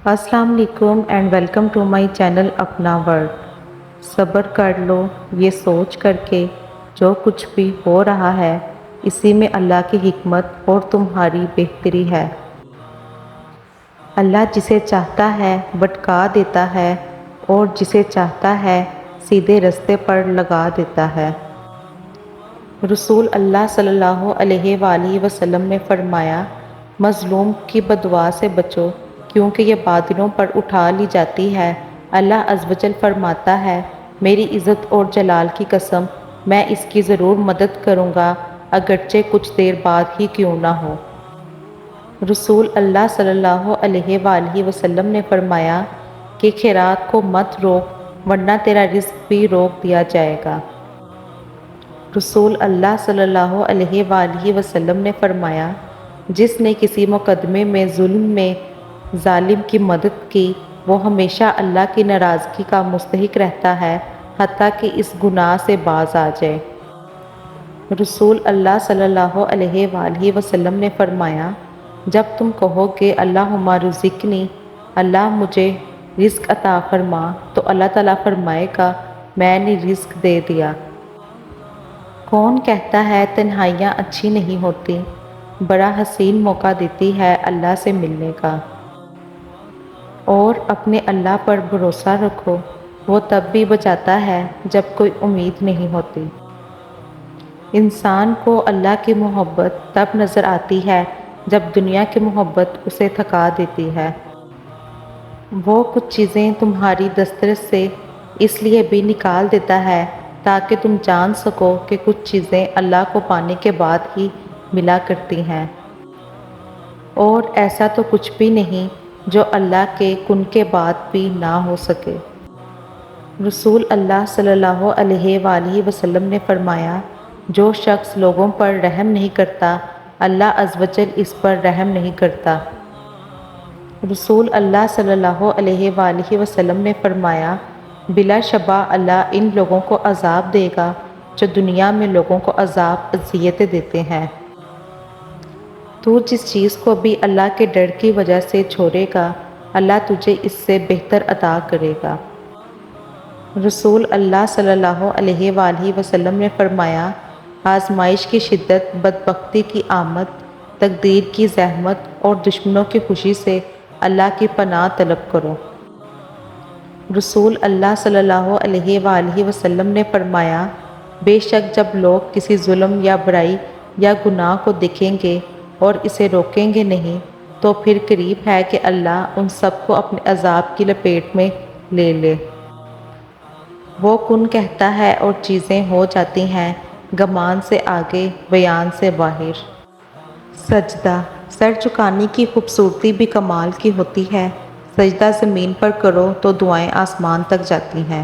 السلام علیکم and welcome to my channel Apna world. صبر کر لو یہ سوچ کر کے جو کچھ بھی ہو رہا ہے اسی میں اللہ کی حکمت اور تمہاری بہتری ہے۔ اللہ جسے چاہتا ہے بھٹکا دیتا ہے اور جسے چاہتا ہے سیدھے رستے پر لگا دیتا ہے۔ رسول اللہ صلی اللہ علیہ وآلہ وسلم نے فرمایا، مظلوم کی بددعا سے بچو کیونکہ یہ بادلوں پر اٹھا لی جاتی ہے۔ اللہ عز و جل فرماتا ہے، میری عزت اور جلال کی قسم میں اس کی ضرور مدد کروں گا اگرچہ کچھ دیر بعد ہی کیوں نہ ہو۔ رسول اللہ صلی اللہ علیہ وآلہ وسلم نے فرمایا کہ خیرات کو مت روک ورنہ تیرا رزق بھی روک دیا جائے گا۔ رسول اللہ صلی اللہ علیہ وآلہ وسلم نے فرمایا، جس نے کسی مقدمے میں ظلم میں ظالم کی مدد کی وہ ہمیشہ اللہ کی ناراضگی کا مستحق رہتا ہے حتیٰ کہ اس گناہ سے باز آ جائے۔ رسول اللہ صلی اللہ علیہ وآلہ وسلم نے فرمایا، جب تم کہو گے اللہم رزقنی، اللہ مجھے رزق عطا فرما، تو اللہ تعالیٰ فرمائے گا میں نے رزق دے دیا۔ کون کہتا ہے تنہائیاں اچھی نہیں ہوتی؟ بڑا حسین موقع دیتی ہے اللہ سے ملنے کا۔ اور اپنے اللہ پر بھروسہ رکھو، وہ تب بھی بچاتا ہے جب کوئی امید نہیں ہوتی۔ انسان کو اللہ کی محبت تب نظر آتی ہے جب دنیا کی محبت اسے تھکا دیتی ہے۔ وہ کچھ چیزیں تمہاری دسترس سے اس لیے بھی نکال دیتا ہے تاکہ تم جان سکو کہ کچھ چیزیں اللہ کو پانے کے بعد ہی ملا کرتی ہیں، اور ایسا تو کچھ بھی نہیں جو اللہ کے کن کے بعد بھی نہ ہو سکے۔ رسول اللہ صلی اللہ علیہ وآلہ وسلم نے فرمایا، جو شخص لوگوں پر رحم نہیں کرتا اللہ عز و جل اس پر رحم نہیں کرتا۔ رسول اللہ صلی اللہ علیہ وآلہ وسلم نے فرمایا، بلا شبہ اللہ ان لوگوں کو عذاب دے گا جو دنیا میں لوگوں کو عذاب اذیتیں دیتے ہیں۔ تو جس چیز کو بھی اللہ کے ڈر کی وجہ سے چھوڑے گا اللہ تجھے اس سے بہتر عطا کرے گا۔ رسول اللہ صلی اللہ علیہ وآلہ وسلم نے فرمایا، آزمائش کی شدت، بدبختی کی آمد، تقدیر کی زحمت اور دشمنوں کی خوشی سے اللہ کی پناہ طلب کرو۔ رسول اللہ صلی اللہ علیہ وآلہ وسلم نے فرمایا، بے شک جب لوگ کسی ظلم یا برائی یا گناہ کو دیکھیں گے اور اسے روکیں گے نہیں تو پھر قریب ہے کہ اللہ ان سب کو اپنے عذاب کی لپیٹ میں لے لے۔ وہ کن کہتا ہے اور چیزیں ہو جاتی ہیں، گمان سے آگے بیان سے باہر۔ سجدہ، سر جھکانے کی خوبصورتی بھی کمال کی ہوتی ہے۔ سجدہ زمین پر کرو تو دعائیں آسمان تک جاتی ہیں۔